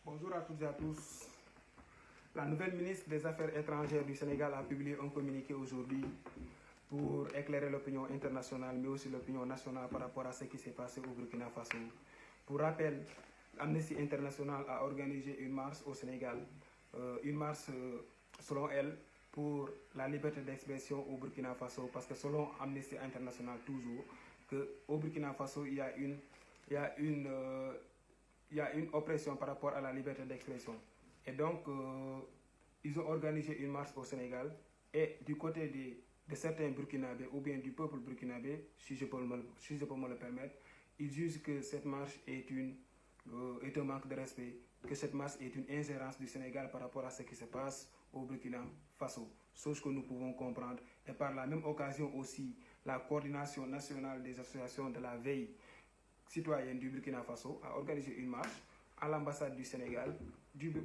Bonjour à toutes et à tous. La nouvelle ministre des Affaires étrangères du Sénégal a publié un communiqué aujourd'hui pour éclairer l'opinion internationale, mais aussi l'opinion nationale par rapport à ce qui s'est passé au Burkina Faso. Pour rappel, Amnesty International a organisé une marche au Sénégal, une marche selon elle pour la liberté d'expression au Burkina Faso, parce que selon Amnesty International toujours, qu'au Burkina Faso il y a une oppression par rapport à la liberté d'expression. Et donc, ils ont organisé une marche au Sénégal. Et du côté de certains Burkinabés, ou bien du peuple burkinabé, si je peux me le permettre, ils jugent que cette marche est un manque de respect, que cette marche est une ingérence du Sénégal par rapport à ce qui se passe au Burkina Faso. Chose que nous pouvons comprendre. Et par la même occasion aussi, la coordination nationale des associations de la veille citoyenne du Burkina Faso a organisé une marche à l'ambassade du Sénégal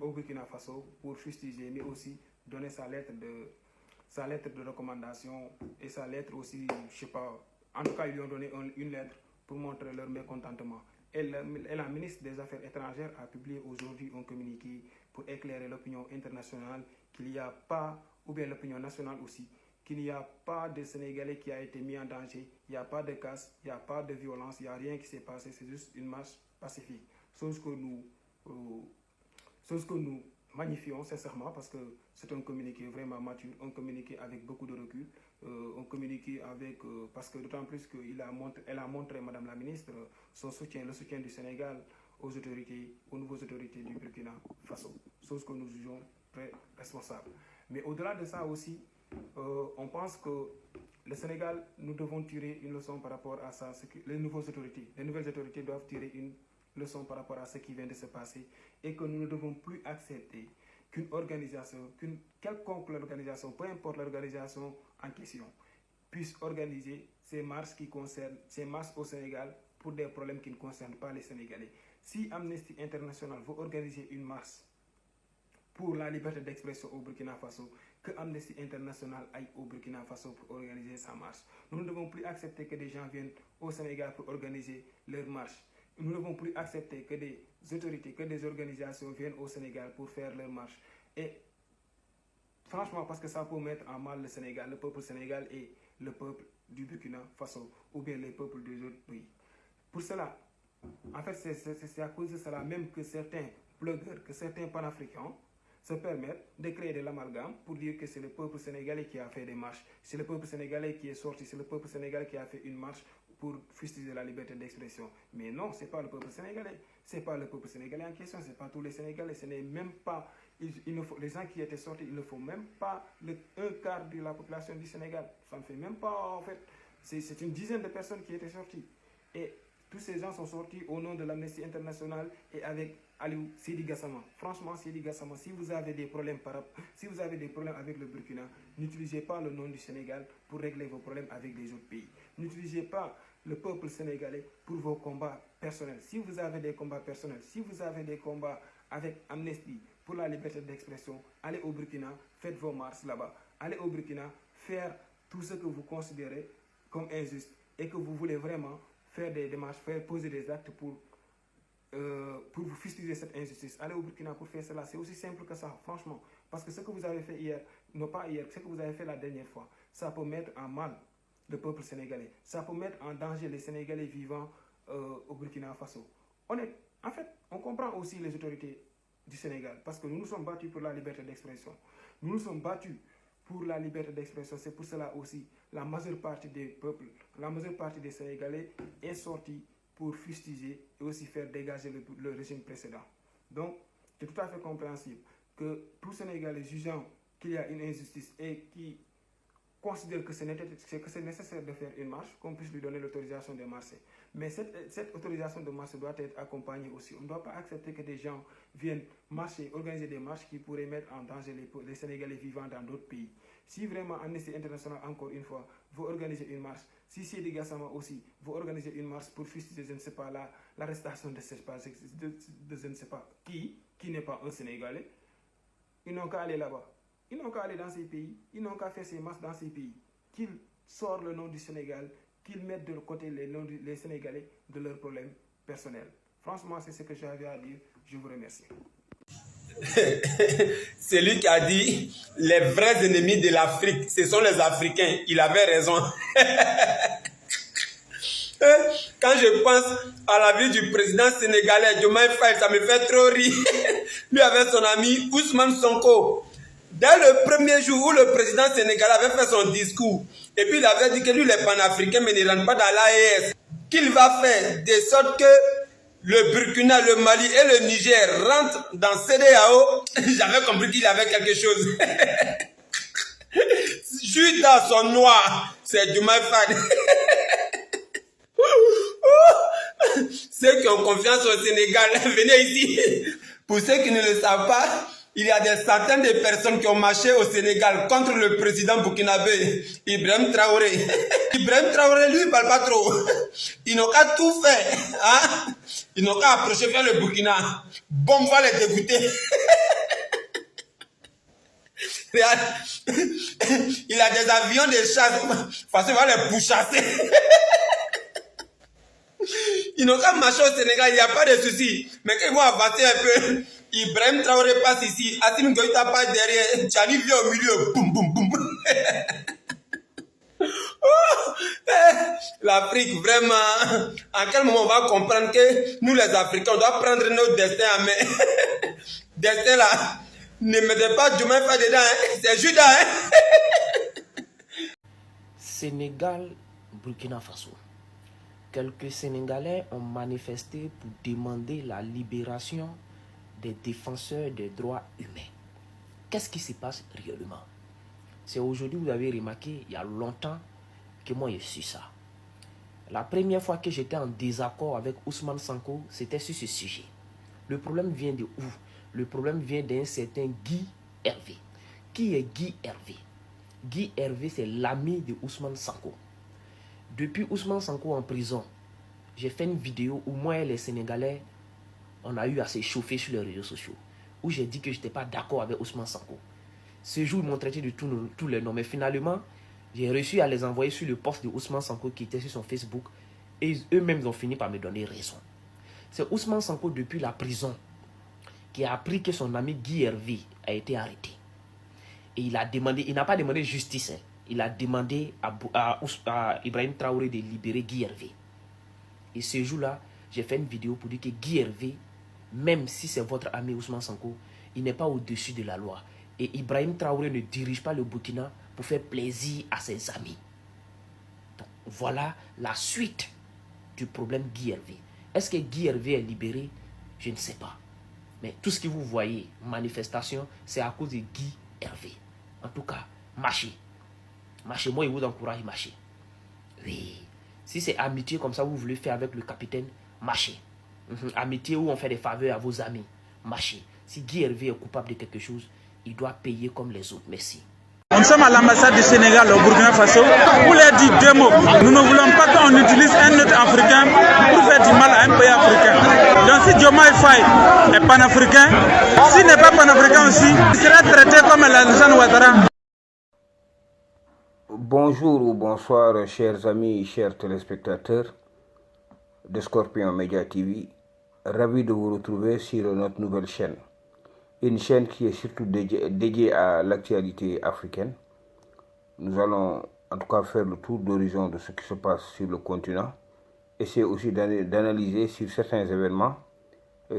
au Burkina Faso pour fustiger, mais aussi donner sa lettre de recommandation et sa lettre aussi, je sais pas, en tout cas ils lui ont donné une lettre pour montrer leur mécontentement. Et la ministre des Affaires étrangères a publié aujourd'hui un communiqué pour éclairer l'opinion internationale qu'il n'y a pas, ou bien l'opinion nationale aussi, qu'il n'y a pas de Sénégalais qui a été mis en danger, il n'y a pas de casse, il n'y a pas de violence, il n'y a rien qui s'est passé, c'est juste une marche pacifique. Chose que nous magnifions sincèrement parce que c'est un communiqué vraiment mature, un communiqué avec beaucoup de recul, un communiqué avec, parce que d'autant plus qu'elle a montré, Madame la Ministre, son soutien, le soutien du Sénégal aux nouvelles autorités du Burkina Faso, chose que nous jugeons très responsable. Mais au-delà de ça aussi, on pense que le Sénégal, nous devons tirer une leçon par rapport à ça. Les nouvelles autorités doivent tirer une leçon par rapport à ce qui vient de se passer et que nous ne devons plus accepter qu'une organisation, quelconque organisation, peu importe l'organisation en question, puisse organiser ces marches au Sénégal pour des problèmes qui ne concernent pas les Sénégalais. Si Amnesty International veut organiser une marche pour la liberté d'expression au Burkina Faso, que Amnesty International aille au Burkina Faso pour organiser sa marche. Nous ne devons plus accepter que des gens viennent au Sénégal pour organiser leur marche. Nous ne devons plus accepter que des autorités, que des organisations viennent au Sénégal pour faire leur marche. Et franchement, parce que ça peut mettre en mal le Sénégal, le peuple sénégal et le peuple du Burkina Faso, ou bien les peuples des autres pays. Pour cela, en fait, c'est à cause de cela même que certains blogueurs, que certains panafricains se permettent de créer de l'amalgame pour dire que c'est le peuple sénégalais qui a fait des marches, c'est le peuple sénégalais qui est sorti, c'est le peuple sénégalais qui a fait une marche pour fustiger la liberté d'expression. Mais non, ce n'est pas le peuple sénégalais. Ce n'est pas le peuple sénégalais en question, ce n'est pas tous les Sénégalais, ce n'est même pas... les gens qui étaient sortis, il ne faut même pas un quart de la population du Sénégal. Ça ne fait même pas, en fait... C'est une dizaine de personnes qui étaient sorties. Et tous ces gens sont sortis au nom de l'Amnesty International et avec Aliou Sidi Gassama. Franchement, Sidi Gassama, si vous avez des problèmes avec le Burkina, n'utilisez pas le nom du Sénégal pour régler vos problèmes avec les autres pays. N'utilisez pas le peuple sénégalais pour vos combats personnels. Si vous avez des combats personnels, si vous avez des combats avec Amnesty pour la liberté d'expression, allez au Burkina, faites vos marches là-bas. Allez au Burkina faire tout ce que vous considérez comme injuste et que vous voulez vraiment faire des démarches, poser des actes pour vous fustiger cette injustice. Allez au Burkina pour faire cela. C'est aussi simple que ça, franchement. Parce que ce que vous avez fait hier, non pas hier, ce que vous avez fait la dernière fois, ça peut mettre en mal le peuple sénégalais. Ça peut mettre en danger les Sénégalais vivant au Burkina Faso. En fait, on comprend aussi les autorités du Sénégal parce que nous nous sommes battus pour la liberté d'expression. Nous nous sommes battus pour la liberté d'expression. C'est pour cela aussi la majeure partie des peuples, la majeure partie des Sénégalais est sortie pour fustiger et aussi faire dégager le régime précédent. Donc, c'est tout à fait compréhensible que tout Sénégalais jugeant qu'il y a une injustice et qui considère que c'est nécessaire de faire une marche, qu'on puisse lui donner l'autorisation de marcher. Mais cette autorisation de marche doit être accompagnée aussi. On ne doit pas accepter que des gens viennent marcher, organiser des marches qui pourraient mettre en danger les Sénégalais vivant dans d'autres pays. Si vraiment Amnesty International, encore une fois, veut organiser une marche, si Sidi Gassama aussi veut organiser une marche pour fustiger, je ne sais pas, l'arrestation de je ne sais pas qui n'est pas un Sénégalais, ils n'ont qu'à aller là-bas. Ils n'ont qu'à aller dans ces pays, ils n'ont qu'à faire ces marches dans ces pays. Qu'ils sortent le nom du Sénégal, qu'ils mettent de côté les Sénégalais de leurs problèmes personnels. Franchement, c'est ce que j'avais à dire. Je vous remercie. C'est lui qui a dit les vrais ennemis de l'Afrique, ce sont les Africains. Il avait raison. Quand je pense à la vie du président sénégalais, Diomaye Faye, ça me fait trop rire. Lui avec son ami Ousmane Sonko. Dès le premier jour où le président sénégalais avait fait son discours, et puis il avait dit que lui, les panafricains, mais ne rentrent pas dans l'AES, qu'il va faire de sorte que le Burkina, le Mali et le Niger rentrent dans CEDEAO, j'avais compris qu'il avait quelque chose. Judas son noir, c'est Diomaye Faye. Ceux qui ont confiance au Sénégal, venez ici. Pour ceux qui ne le savent pas, il y a des centaines de personnes qui ont marché au Sénégal contre le président burkinabé, Ibrahim Traoré. Ibrahim Traoré, lui, il ne parle pas trop. Ils n'ont qu'à tout faire. Hein? Ils n'ont qu'à approcher vers le Burkina. Bon, on va les dégoûter. Il a des avions de chasse. Parce qu'on va les pourchasser. Ils n'ont qu'à marcher au Sénégal, il n'y a pas de souci. Mais quand ils vont avancer un peu, Ibrahim Traoré passe ici, Assimi Goïta passe derrière, Tchani vient au milieu, boum, boum, boum. L'Afrique, vraiment, à quel moment on va comprendre que nous les Africains, on doit prendre notre destin en main. Destin là, ne mettez pas Diomaye Faye dedans, hein. C'est Judas. Hein. Sénégal, Burkina Faso. Quelques Sénégalais ont manifesté pour demander la libération des défenseurs des droits humains. Qu'est-ce qui se passe réellement? C'est aujourd'hui, vous avez remarqué, il y a longtemps que moi j'ai su ça. La première fois que j'étais en désaccord avec Ousmane Sonko, c'était sur ce sujet. Le problème vient de où? Le problème vient d'un certain Guy Hervé. Qui est Guy Hervé? Guy Hervé, c'est l'ami de Ousmane Sonko. Depuis Ousmane Sonko en prison, j'ai fait une vidéo où moi et les Sénégalais, on a eu à se chauffer sur les réseaux sociaux, où j'ai dit que je n'étais pas d'accord avec Ousmane Sonko. Ce jour, ils m'ont traité de tous les noms, mais finalement, j'ai réussi à les envoyer sur le post de Ousmane Sonko qui était sur son Facebook, et eux-mêmes ont fini par me donner raison. C'est Ousmane Sonko, depuis la prison, qui a appris que son ami Guy Hervé a été arrêté. Et il a demandé, il n'a pas demandé justice, hein. Il a demandé à Ibrahim Traoré de libérer Guy Hervé. Et ce jour-là, j'ai fait une vidéo pour dire que Guy Hervé, même si c'est votre ami Ousmane Sonko, il n'est pas au-dessus de la loi. Et Ibrahim Traoré ne dirige pas le Burkina pour faire plaisir à ses amis. Donc, voilà la suite du problème Guy Hervé. Est-ce que Guy Hervé est libéré? Je ne sais pas. Mais tout ce que vous voyez, manifestation, c'est à cause de Guy Hervé. En tout cas, marchez. Marchez, moi, je vous encourage à marcher. Oui. Si c'est amitié comme ça, vous voulez faire avec le capitaine, marchez. Amitié où on fait des faveurs à vos amis, marchez. Si Guy Hervé est coupable de quelque chose, il doit payer comme les autres. Merci. Nous sommes à l'ambassade du Sénégal au Burkina Faso. Vous l'avez dit deux mots. Nous ne voulons pas qu'on utilise un autre Africain pour faire du mal à un pays africain. Donc si Diomaye Faye est panafricain, s'il n'est pas panafricain aussi, il sera traité comme Alassane Ouattara. Bonjour ou bonsoir chers amis, chers téléspectateurs de Scorpion Media TV. Ravi de vous retrouver sur notre nouvelle chaîne. Une chaîne qui est surtout dédiée à l'actualité africaine. Nous allons en tout cas faire le tour d'horizon de ce qui se passe sur le continent. Essayer aussi d'analyser sur certains événements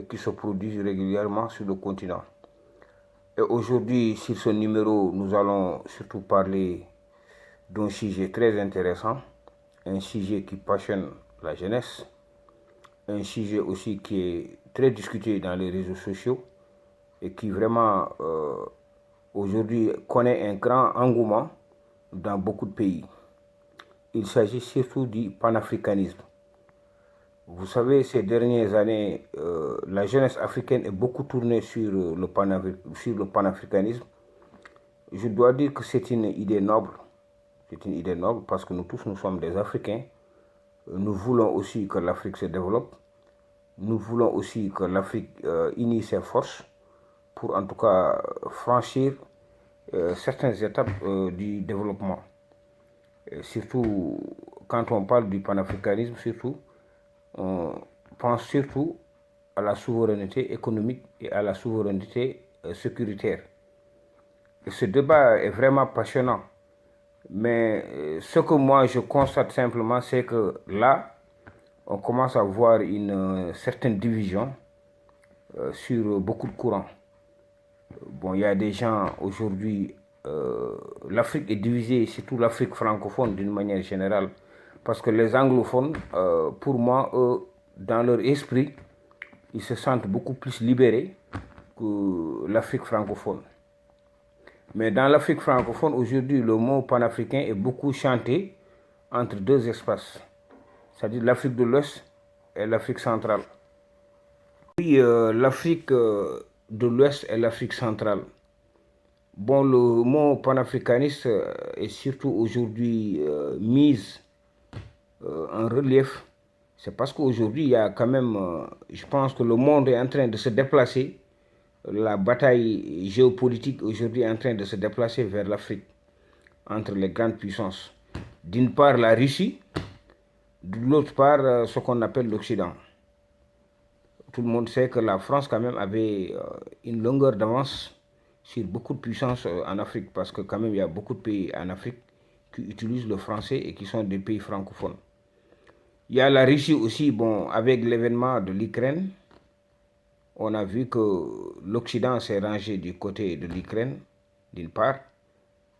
qui se produisent régulièrement sur le continent. Et aujourd'hui, sur ce numéro, nous allons surtout parler d'un sujet très intéressant, un sujet qui passionne la jeunesse, un sujet aussi qui est très discuté dans les réseaux sociaux et qui vraiment aujourd'hui connaît un grand engouement dans beaucoup de pays. Il s'agit surtout du panafricanisme. Vous savez, ces dernières années, la jeunesse africaine est beaucoup tournée sur le panafricanisme. Je dois dire que c'est une idée noble. C'est une idée noble parce que nous tous, nous sommes des Africains. Nous voulons aussi que l'Afrique se développe. Nous voulons aussi que l'Afrique unisse ses forces pour en tout cas franchir certaines étapes du développement. Et surtout, quand on parle du panafricanisme, surtout, on pense surtout à la souveraineté économique et à la souveraineté sécuritaire. Et ce débat est vraiment passionnant. Mais ce que moi je constate simplement, c'est que là, on commence à voir une certaine division sur beaucoup de courants. Bon, il y a des gens aujourd'hui, l'Afrique est divisée, surtout l'Afrique francophone d'une manière générale, parce que les anglophones, pour moi, eux, dans leur esprit, ils se sentent beaucoup plus libérés que l'Afrique francophone. Mais dans l'Afrique francophone, aujourd'hui, le mot panafricain est beaucoup chanté entre deux espaces, c'est-à-dire l'Afrique de l'Ouest et l'Afrique centrale. Oui, l'Afrique de l'Ouest et l'Afrique centrale. Bon, le mot panafricaniste est surtout aujourd'hui mis en relief. C'est parce qu'aujourd'hui, il y a quand même, je pense que le monde est en train de se déplacer. La bataille géopolitique aujourd'hui est en train de se déplacer vers l'Afrique, entre les grandes puissances. D'une part, la Russie, de l'autre part, ce qu'on appelle l'Occident. Tout le monde sait que la France, quand même, avait une longueur d'avance sur beaucoup de puissances en Afrique, parce que quand même, il y a beaucoup de pays en Afrique qui utilisent le français et qui sont des pays francophones. Il y a la Russie aussi, bon, avec l'événement de l'Ukraine, on a vu que l'Occident s'est rangé du côté de l'Ukraine, d'une part,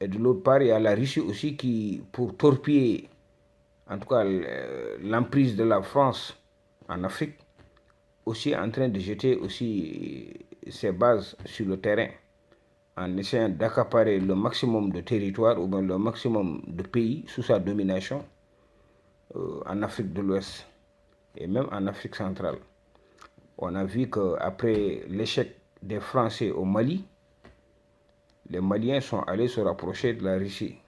et de l'autre part, il y a la Russie aussi qui, pour torpiller, en tout cas, l'emprise de la France en Afrique, aussi en train de jeter aussi ses bases sur le terrain, en essayant d'accaparer le maximum de territoire ou bien le maximum de pays sous sa domination en Afrique de l'Ouest et même en Afrique centrale. On a vu qu'après l'échec des Français au Mali, les Maliens sont allés se rapprocher de la Russie.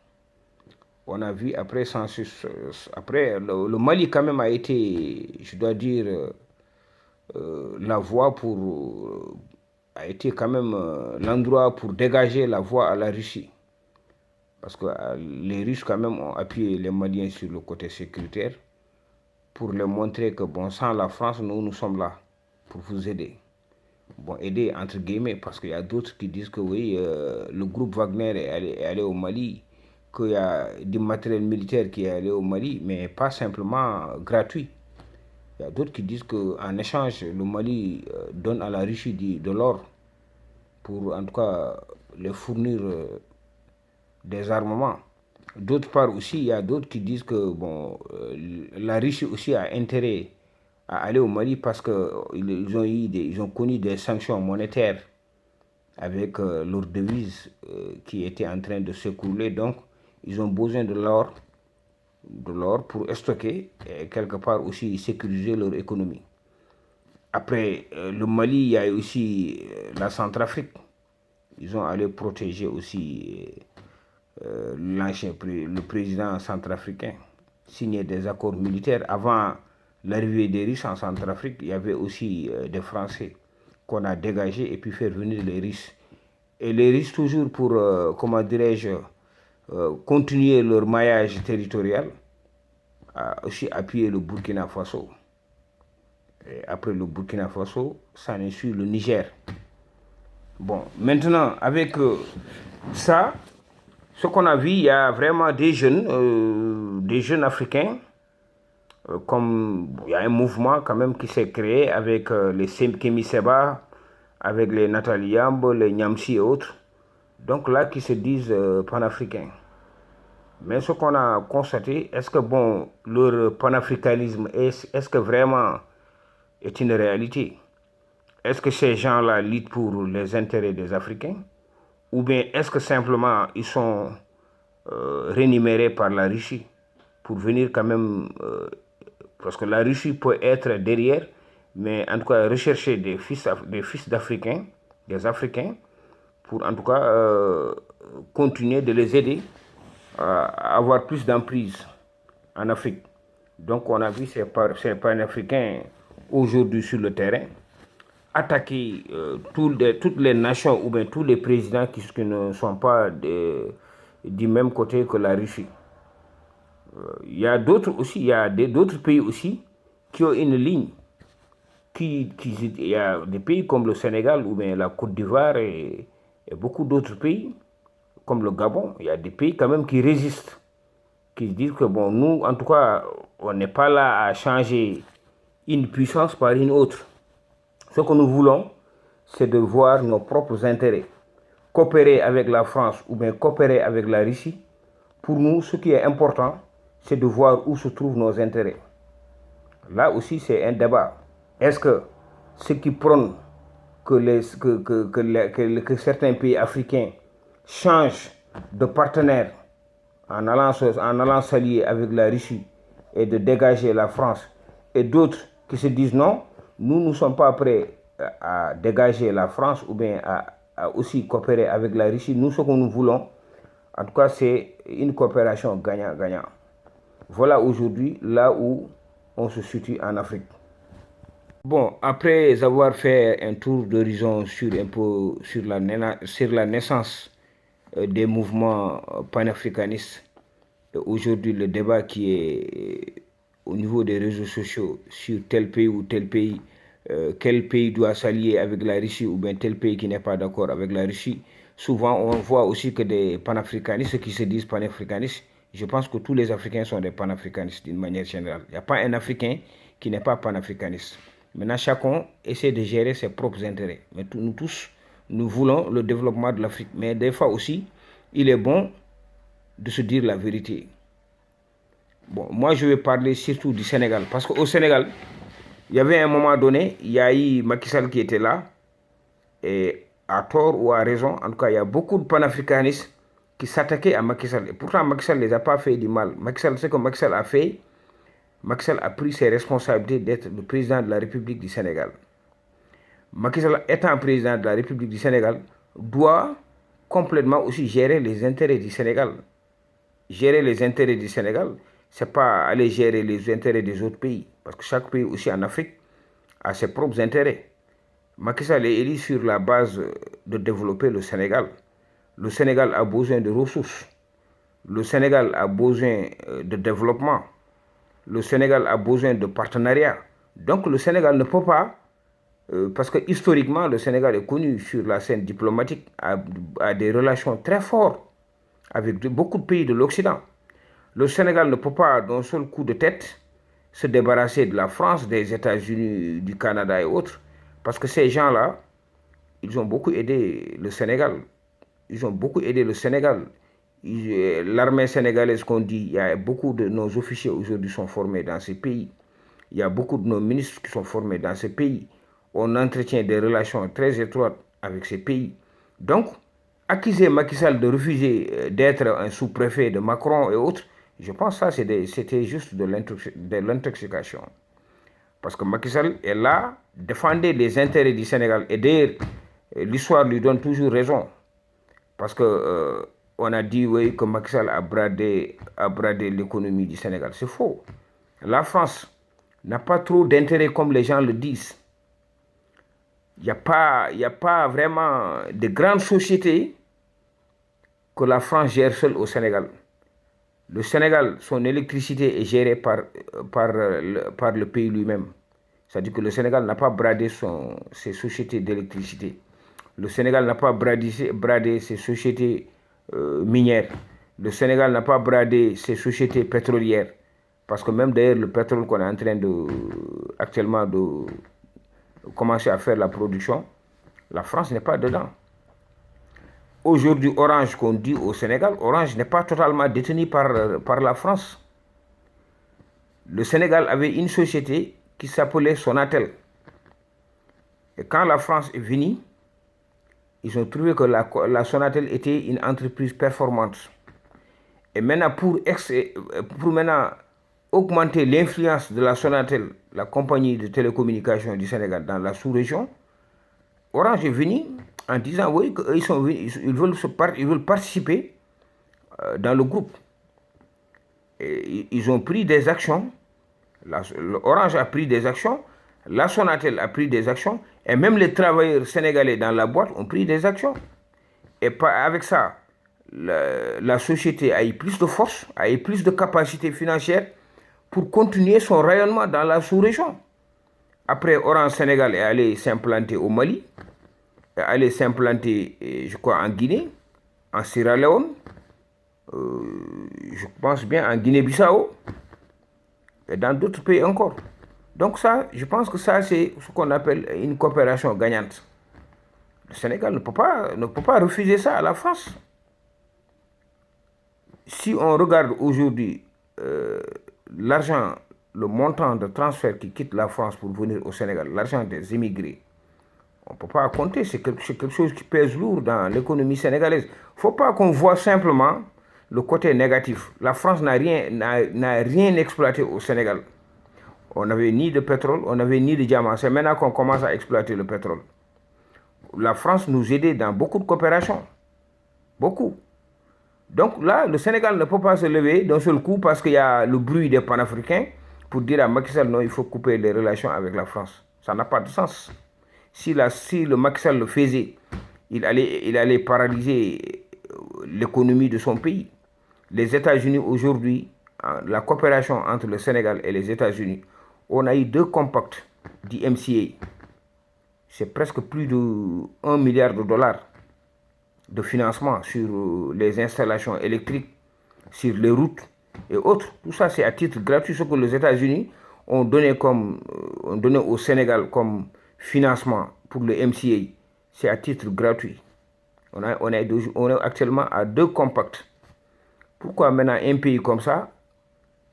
On a vu après le Mali quand même a été, je dois dire, la voie pour a été quand même l'endroit pour dégager la voie à la Russie. Parce que les Russes quand même ont appuyé les Maliens sur le côté sécuritaire pour leur montrer que bon, sans la France, nous sommes là pour vous aider. Bon, aider entre guillemets, parce qu'il y a d'autres qui disent que oui, le groupe Wagner est allé au Mali, qu'il y a du matériel militaire qui est allé au Mali, mais pas simplement gratuit. Il y a d'autres qui disent qu'en échange, le Mali donne à la Russie de l'or pour en tout cas les fournir des armements. D'autre part aussi, il y a d'autres qui disent que bon, la Russie aussi a intérêt à aller au Mali parce qu'ils ont connu des sanctions monétaires avec leur devise qui était en train de s'écrouler. Donc, ils ont besoin de l'or pour stocker et quelque part aussi sécuriser leur économie. Après le Mali, il y a aussi la Centrafrique. Ils ont allé protéger aussi le président centrafricain, signer des accords militaires. Avant l'arrivée des Russes en Centrafrique, il y avait aussi des Français qu'on a dégagés et puis faire venir les Russes. Et les Russes, toujours pour, comment dirais-je, continuer leur maillage territorial, a aussi appuyé le Burkina Faso. Et après le Burkina Faso, ça en suit le Niger. Bon, maintenant, avec ça, ce qu'on a vu, il y a vraiment des jeunes africains, comme il y a un mouvement quand même qui s'est créé avec les Kémi Seba, avec les Nathalie Yambo, les Nyamsi et autres, donc là qui se disent panafricains. Mais ce qu'on a constaté, est-ce que bon, leur panafricanisme, est-ce que vraiment est une réalité? Est-ce que ces gens-là luttent pour les intérêts des Africains? Ou bien est-ce que simplement ils sont rémunérés par la Russie pour venir quand même... parce que la Russie peut être derrière, mais en tout cas rechercher des fils d'Africains, des Africains, pour en tout cas continuer de les aider à avoir plus d'emprise en Afrique. Donc on a vu ces panafricains aujourd'hui sur le terrain attaquer toutes les nations ou bien tous les présidents qui ne sont pas du même côté que la Russie. Il y a d'autres aussi, il y a d'autres pays aussi qui ont une ligne il y a des pays comme le Sénégal ou bien la Côte d'Ivoire et beaucoup d'autres pays, comme le Gabon, il y a des pays quand même qui résistent, qui se disent que bon, nous, en tout cas, on n'est pas là à changer une puissance par une autre. Ce que nous voulons, c'est de voir nos propres intérêts. Coopérer avec la France ou bien coopérer avec la Russie, pour nous, ce qui est important, c'est de voir où se trouvent nos intérêts. Là aussi, c'est un débat. Est-ce que ceux qui prônent que certains pays africains changent de partenaire en allant s'allier avec la Russie et de dégager la France, et d'autres qui se disent non, nous ne sommes pas prêts à dégager la France ou bien à aussi coopérer avec la Russie. Nous, ce que nous voulons, en tout cas, c'est une coopération gagnant-gagnant. Voilà aujourd'hui là où on se situe en Afrique. Bon, après avoir fait un tour d'horizon sur la naissance des mouvements panafricanistes, aujourd'hui le débat qui est au niveau des réseaux sociaux sur tel pays ou tel pays, quel pays doit s'allier avec la Russie ou bien tel pays qui n'est pas d'accord avec la Russie. Souvent, on voit aussi que des panafricanistes qui se disent panafricanistes, je pense que tous les Africains sont des panafricanistes d'une manière générale. Il n'y a pas un Africain qui n'est pas panafricaniste. Maintenant, chacun essaie de gérer ses propres intérêts. Mais nous tous, nous voulons le développement de l'Afrique. Mais des fois aussi, il est bon de se dire la vérité. Bon, moi, je vais parler surtout du Sénégal. Parce qu'au Sénégal, il y avait un moment donné, il y a eu Macky Sall qui était là. Et à tort ou à raison, en tout cas, il y a beaucoup de panafricanistes qui s'attaquaient à Macky Sall. Et pourtant, Macky Sall ne les a pas fait du mal. Ce que Macky Sall a fait, Macky Sall a pris ses responsabilités d'être le président de la République du Sénégal. Macky Sall, étant président de la République du Sénégal, doit complètement aussi gérer les intérêts du Sénégal. Gérer les intérêts du Sénégal, ce n'est pas aller gérer les intérêts des autres pays. Parce que chaque pays aussi en Afrique a ses propres intérêts. Macky Sall est élu sur la base de développer le Sénégal. Le Sénégal a besoin de ressources. Le Sénégal a besoin de développement. Le Sénégal a besoin de partenariat. Donc le Sénégal ne peut pas, parce que historiquement, le Sénégal est connu sur la scène diplomatique, a des relations très fortes avec beaucoup de pays de l'Occident. Le Sénégal ne peut pas, d'un seul coup de tête, se débarrasser de la France, des États-Unis, du Canada et autres, parce que ces gens-là, ils ont beaucoup aidé le Sénégal. Ils ont beaucoup aidé le Sénégal. L'armée sénégalaise qu'on dit, il y a beaucoup de nos officiers aujourd'hui sont formés dans ces pays. Il y a beaucoup de nos ministres qui sont formés dans ces pays. On entretient des relations très étroites avec ces pays. Donc, accuser Macky Sall de refuser d'être un sous-préfet de Macron et autres, je pense que ça, c'était juste de l'intoxication. Parce que Macky Sall est là, défendait les intérêts du Sénégal. Et d'ailleurs, l'histoire lui donne toujours raison. Parce que on a dit oui, que Macky Sall a bradé l'économie du Sénégal. C'est faux. La France n'a pas trop d'intérêt comme les gens le disent. Il n'y a pas vraiment de grandes sociétés que la France gère seule au Sénégal. Le Sénégal, son électricité est gérée par le pays lui-même. C'est-à-dire que le Sénégal n'a pas bradé ses sociétés d'électricité. Le Sénégal n'a pas bradé ses sociétés minières. Le Sénégal n'a pas bradé ses sociétés pétrolières. Parce que même d'ailleurs, le pétrole qu'on est en train actuellement de commencer à faire la production, la France n'est pas dedans. Aujourd'hui, Orange, qu'on dit au Sénégal, Orange n'est pas totalement détenu par la France. Le Sénégal avait une société qui s'appelait Sonatel. Et quand la France est venue, ils ont trouvé que la Sonatel était une entreprise performante. Et maintenant, pour maintenant augmenter l'influence de la Sonatel, la compagnie de télécommunications du Sénégal dans la sous-région, Orange est venu en disant oui, qu'ils veulent participer dans le groupe. Et ils ont pris des actions. Orange a pris des actions, la Sonatel a pris des actions, et même les travailleurs sénégalais dans la boîte ont pris des actions. Et avec ça, la société a eu plus de force, a eu plus de capacité financière pour continuer son rayonnement dans la sous-région. Après, Orange Sénégal est allé s'implanter au Mali, est allé s'implanter, je crois, en Guinée, en Sierra Leone, je pense bien en Guinée-Bissau, et dans d'autres pays encore. Donc ça, je pense que ça, c'est ce qu'on appelle une coopération gagnante. Le Sénégal ne peut pas refuser ça à la France. Si on regarde aujourd'hui l'argent, le montant de transfert qui quitte la France pour venir au Sénégal, l'argent des immigrés, on ne peut pas compter, c'est quelque chose qui pèse lourd dans l'économie sénégalaise. Il ne faut pas qu'on voit simplement le côté négatif. La France n'a rien exploité au Sénégal. On n'avait ni de pétrole, on n'avait ni de diamants. C'est maintenant qu'on commence à exploiter le pétrole. La France nous aidait dans beaucoup de coopérations. Beaucoup. Donc là, le Sénégal ne peut pas se lever d'un seul coup parce qu'il y a le bruit des panafricains pour dire à Macky Sall, non, il faut couper les relations avec la France. Ça n'a pas de sens. Si le Macky Sall le faisait, il allait paralyser l'économie de son pays. Les États-Unis aujourd'hui, la coopération entre le Sénégal et les États-Unis, on a eu 2 compacts du MCA. C'est presque plus de 1 milliard de dollars de financement sur les installations électriques, sur les routes et autres. Tout ça, c'est à titre gratuit. Ce que les États-Unis ont donné au Sénégal comme financement pour le MCA, c'est à titre gratuit. On est actuellement à 2 compacts. Pourquoi maintenant un pays comme ça,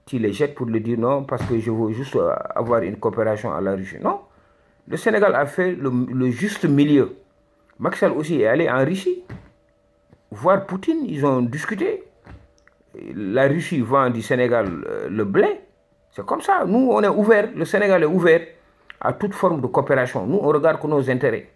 tu les jettes pour le dire non, parce que je veux juste avoir une coopération à la Russie? Non. Le Sénégal a fait le juste milieu. Macky Sall aussi est allé en Russie, voir Poutine, ils ont discuté. La Russie vend du Sénégal le blé. C'est comme ça. Nous, on est ouvert, le Sénégal est ouvert à toute forme de coopération. Nous, on regarde que nos intérêts.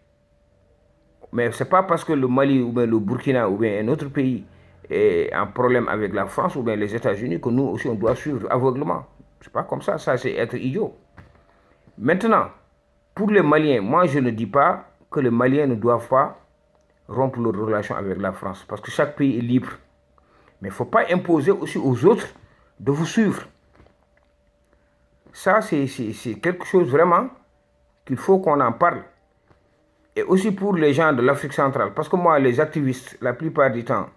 Mais ce n'est pas parce que le Mali ou bien le Burkina ou bien un autre pays est en problème avec la France ou bien les États-Unis que nous aussi on doit suivre aveuglement. C'est pas comme ça, ça c'est être idiot. Maintenant, pour les Maliens, moi je ne dis pas que les Maliens ne doivent pas rompre leurs relations avec la France, parce que chaque pays est libre. Mais il ne faut pas imposer aussi aux autres de vous suivre. Ça c'est quelque chose vraiment qu'il faut qu'on en parle. Et aussi pour les gens de l'Afrique centrale, parce que moi les activistes, la plupart du temps,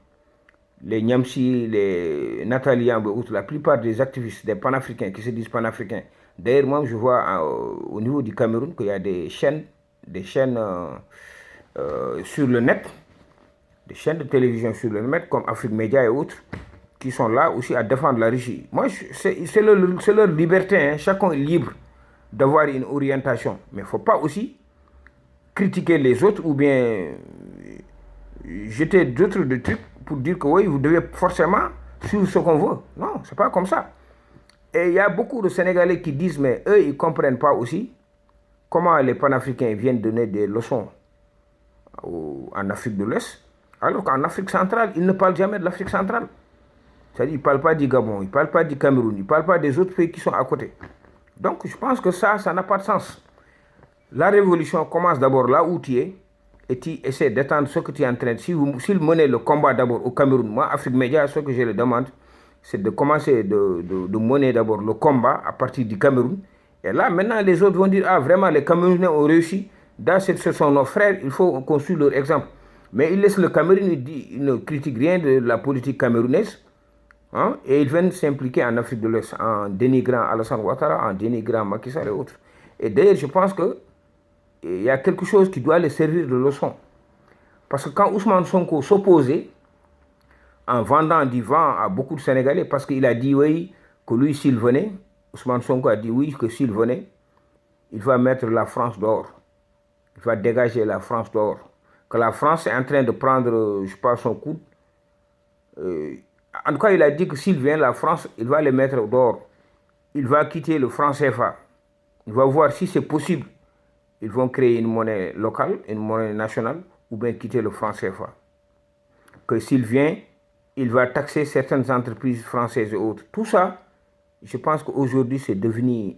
les Niamsi, les Nathalie Yambe, la plupart des activistes, des panafricains qui se disent panafricains. D'ailleurs, moi, je vois au niveau du Cameroun qu'il y a des chaînes sur le net, des chaînes de télévision sur le net, comme Afrique Média et autres, qui sont là aussi à défendre la Russie. Moi, c'est leur liberté, hein. Chacun est libre d'avoir une orientation. Mais il ne faut pas aussi critiquer les autres ou bien jeter d'autres trucs pour dire que oui, vous devez forcément suivre ce qu'on veut. Non, c'est pas comme ça. Et il y a beaucoup de Sénégalais qui disent, mais eux, ils ne comprennent pas aussi comment les panafricains viennent donner des leçons en Afrique de l'Est, alors qu'en Afrique centrale, ils ne parlent jamais de l'Afrique centrale. C'est-à-dire, ils ne parlent pas du Gabon, ils ne parlent pas du Cameroun, ils ne parlent pas des autres pays qui sont à côté. Donc, je pense que ça n'a pas de sens. La révolution commence d'abord là où tu es, et tu essaies d'étendre ce que tu es en train de... S'il menait le combat d'abord au Cameroun, moi, Afrique Média, ce que je le demande, c'est de commencer de mener d'abord le combat à partir du Cameroun. Et là, maintenant, les autres vont dire, ah, vraiment, les Camerounais ont réussi. Ce sont nos frères, il faut qu'on suive leur exemple. Mais ils laissent le Cameroun, ils ne critiquent rien de la politique camerounaise. Hein, et ils viennent s'impliquer en Afrique de l'Est en dénigrant Alassane Ouattara, en dénigrant Macky Sall et autres. Et d'ailleurs, je pense que il y a quelque chose qui doit les servir de leçon. Parce que quand Ousmane Sonko s'opposait en vendant du vent à beaucoup de Sénégalais, parce qu'il a dit oui, que lui, s'il venait, Ousmane Sonko a dit oui, que s'il venait, il va mettre la France dehors. Il va dégager la France dehors. Que la France est en train de prendre, je sais pas, son coude. En tout cas, il a dit que s'il vient, la France, il va les mettre dehors. Il va quitter le franc CFA. Il va voir si c'est possible. Ils vont créer une monnaie locale, une monnaie nationale, ou bien quitter le franc CFA. Que s'il vient, il va taxer certaines entreprises françaises et autres. Tout ça, je pense qu'aujourd'hui, c'est devenu...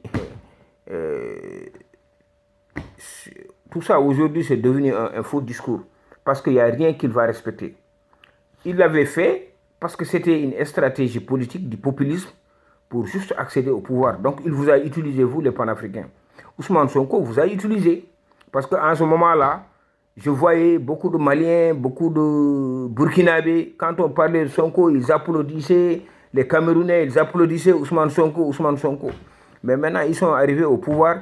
tout ça, aujourd'hui, c'est devenu un faux discours. Parce qu'il n'y a rien qu'il va respecter. Il l'avait fait parce que c'était une stratégie politique du populisme pour juste accéder au pouvoir. Donc, il vous a utilisé, vous, les panafricains. Ousmane Sonko vous a utilisé. Parce qu'en ce moment-là, je voyais beaucoup de Maliens, beaucoup de Burkinabés. Quand on parlait de Sonko, ils applaudissaient. Les Camerounais, ils applaudissaient Ousmane Sonko, Ousmane Sonko. Mais maintenant, ils sont arrivés au pouvoir.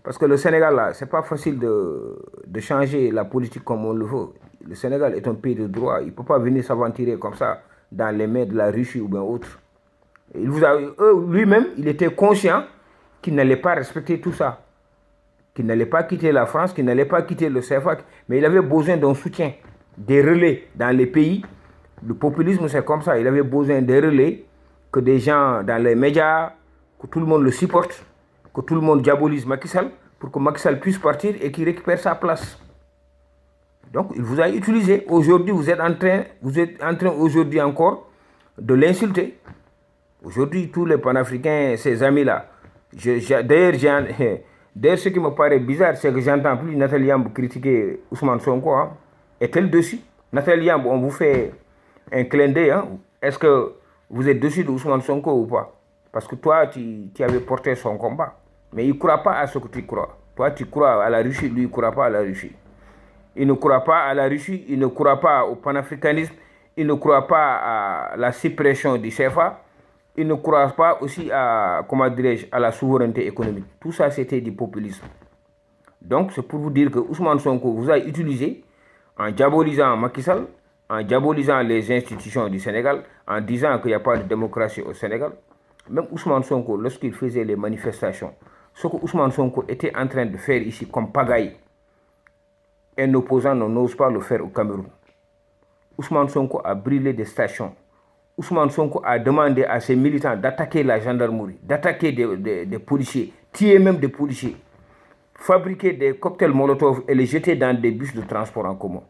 Parce que le Sénégal, là, c'est pas facile de changer la politique comme on le veut. Le Sénégal est un pays de droit. Il ne peut pas venir s'aventurer comme ça dans les mains de la Russie ou bien autre. Lui-même, il était conscient qu'il n'allait pas respecter tout ça. Qu'il n'allait pas quitter la France, qu'il n'allait pas quitter le CFA. Mais il avait besoin d'un soutien, des relais dans les pays. Le populisme, c'est comme ça. Il avait besoin des relais, que des gens dans les médias, que tout le monde le supporte, que tout le monde diabolise Macky Sall, pour que Macky Sall puisse partir et qu'il récupère sa place. Donc, il vous a utilisé. Aujourd'hui, vous êtes en train aujourd'hui encore de l'insulter. Aujourd'hui, tous les panafricains, ces amis-là, d'ailleurs, ce qui me paraît bizarre, c'est que j'entends plus Nathalie Yamb critiquer Ousmane Sonko. Hein. Est-elle dessus? Nathalie Yamb, on vous fait un clin d'œil. Hein. Est-ce que vous êtes dessus de Ousmane Sonko ou pas? Parce que toi, tu avais porté son combat. Mais il ne croit pas à ce que tu crois. Toi, tu crois à la Russie, lui, il ne croit pas à la Russie. Il ne croit pas à la Russie, il ne croit pas au panafricanisme, il ne croit pas à la suppression du CFA, il ne croit pas aussi à, à la souveraineté économique. Tout ça, c'était du populisme. Donc, c'est pour vous dire que Ousmane Sonko vous a utilisé en diabolisant Macky Sall, en diabolisant les institutions du Sénégal, en disant qu'il n'y a pas de démocratie au Sénégal. Même Ousmane Sonko, lorsqu'il faisait les manifestations, ce que Ousmane Sonko était en train de faire ici comme pagaille, un opposant n'ose pas le faire au Cameroun. Ousmane Sonko a brûlé des stations. Ousmane Sonko a demandé à ses militants d'attaquer la gendarmerie, d'attaquer des policiers, tuer même des policiers, fabriquer des cocktails Molotov et les jeter dans des bus de transport en commun.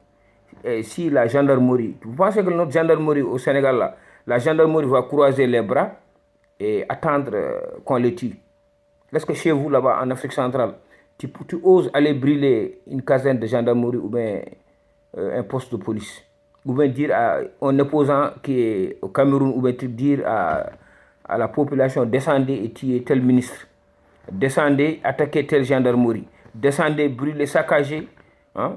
Et si la gendarmerie, vous pensez que notre gendarmerie au Sénégal, là, la gendarmerie va croiser les bras et attendre qu'on les tue? Est-ce que chez vous, là-bas, en Afrique centrale, tu oses aller brûler une caserne de gendarmerie ou bien un poste de police? Ou bien dire à un opposant qui est au Cameroun, ou bien dire à la population, descendez et tuez tel ministre, descendez, attaquez telle gendarmerie, descendez, brûlez, saccagez, hein,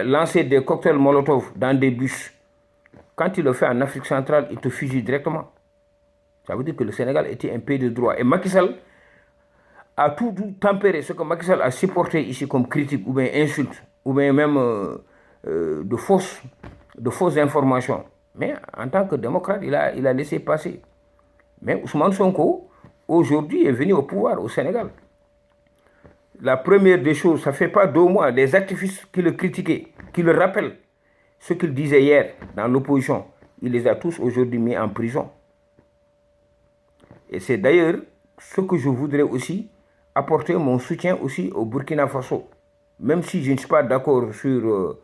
lancer des cocktails Molotov dans des bus. Quand il le fait en Afrique centrale, il te fusille directement. Ça veut dire que le Sénégal était un pays de droit. Et Macky Sall a tout tempéré ce que Macky Sall a supporté ici comme critique, ou bien insulte, ou bien même de fausses informations. Mais en tant que démocrate, il a laissé passer. Mais Ousmane Sonko, aujourd'hui, est venu au pouvoir au Sénégal. La première des choses, ça ne fait pas 2 mois, les activistes qui le critiquaient, qui le rappellent ce qu'il disait hier dans l'opposition, il les a tous aujourd'hui mis en prison. Et c'est d'ailleurs ce que je voudrais aussi apporter mon soutien aussi au Burkina Faso. Même si je ne suis pas d'accord sur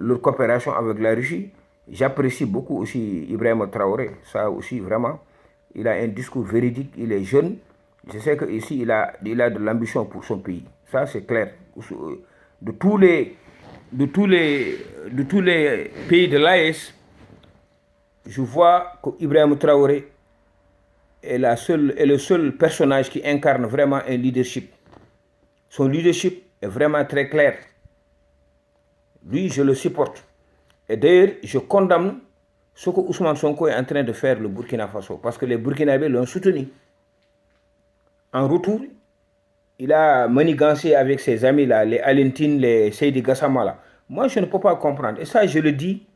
leur coopération avec la Russie, j'apprécie beaucoup aussi Ibrahima Traoré. Ça aussi, vraiment, il a un discours véridique, il est jeune. Je sais qu'ici, il a de l'ambition pour son pays. Ça, c'est clair. De tous les pays de l'AES, je vois qu'Ibrahima Traoré est le seul personnage qui incarne vraiment un leadership. Son leadership est vraiment très clair. Lui, je le supporte. Et d'ailleurs, je condamne ce que Ousmane Sonko est en train de faire le Burkina Faso, parce que les Burkinabés l'ont soutenu. En retour, il a manigancé avec ses amis, là, les Alentine, les Seydi Gassama. Là. Moi, je ne peux pas comprendre. Et ça, je le dis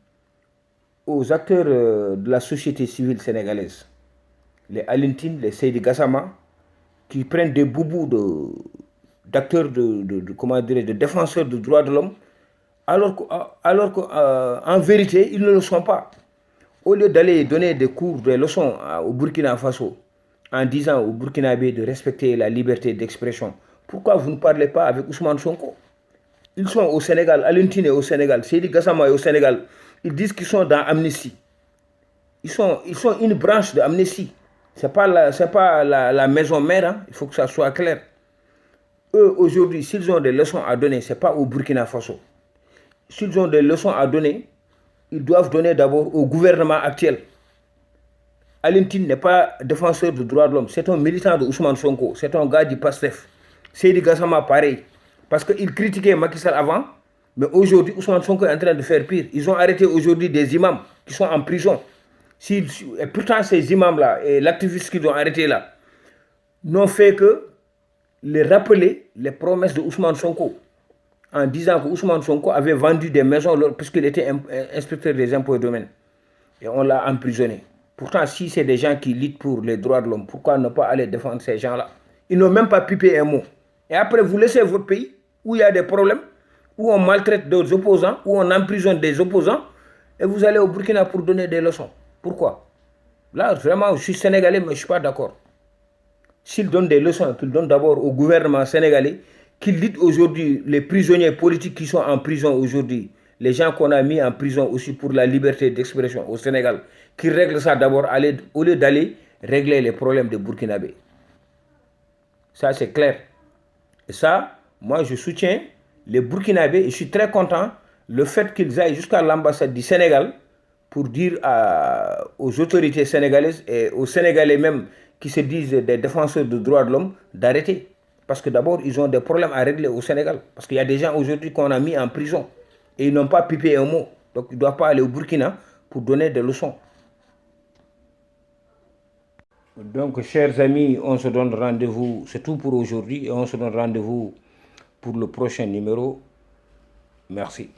aux acteurs de la société civile sénégalaise. Les Alentine, les Seydi Gassama, qui prennent des boubous d'acteurs de défenseurs des droits de l'homme, alors qu'en vérité, ils ne le sont pas. Au lieu d'aller donner des cours, des leçons au Burkina Faso, en disant aux Burkinabés de respecter la liberté d'expression, pourquoi vous ne parlez pas avec Ousmane Sonko? Ils sont au Sénégal, Alentine est au Sénégal, Seydi Gassama est au Sénégal. Ils disent qu'ils sont dans Amnesty. Ils sont une branche de Amnesty. Ce n'est pas la maison mère, hein? Il faut que ça soit clair. Eux, aujourd'hui, s'ils ont des leçons à donner, ce n'est pas au Burkina Faso. S'ils ont des leçons à donner, ils doivent donner d'abord au gouvernement actuel. Alentine n'est pas défenseur des droits de l'homme, c'est un militant de Ousmane Sonko, c'est un gars du PASTEF. Seydi Gassama, pareil. Parce qu'ils critiquaient Macky Sall avant, mais aujourd'hui, Ousmane Sonko est en train de faire pire. Ils ont arrêté aujourd'hui des imams qui sont en prison. Et pourtant, ces imams-là, et l'activiste qu'ils ont arrêté là, n'ont fait que les rappeler les promesses de Ousmane Sonko, en disant que Ousmane Sonko avait vendu des maisons puisqu'il était inspecteur des impôts et domaines. Et on l'a emprisonné. Pourtant, si c'est des gens qui luttent pour les droits de l'homme, pourquoi ne pas aller défendre ces gens-là? Ils n'ont même pas pipé un mot. Et après, vous laissez votre pays où il y a des problèmes, où on maltraite des opposants, où on emprisonne des opposants, et vous allez au Burkina pour donner des leçons. Pourquoi? Là, vraiment, je suis sénégalais, mais je ne suis pas d'accord. S'ils donnent des leçons, qu'ils donnent d'abord au gouvernement sénégalais, qu'ils lutte aujourd'hui les prisonniers politiques qui sont en prison aujourd'hui, les gens qu'on a mis en prison aussi pour la liberté d'expression au Sénégal, qu'ils règlent ça d'abord au lieu d'aller régler les problèmes des Burkinabés. Ça, c'est clair. Et ça, moi, je soutiens les Burkinabés et je suis très content le fait qu'ils aillent jusqu'à l'ambassade du Sénégal pour dire aux autorités sénégalaises et aux Sénégalais même qui se disent des défenseurs des droits de l'homme d'arrêter. Parce que d'abord, ils ont des problèmes à régler au Sénégal. Parce qu'il y a des gens aujourd'hui qu'on a mis en prison et ils n'ont pas pipé un mot. Donc, ils ne doivent pas aller au Burkina pour donner des leçons. Donc, chers amis, on se donne rendez-vous. C'est tout pour aujourd'hui et on se donne rendez-vous pour le prochain numéro. Merci.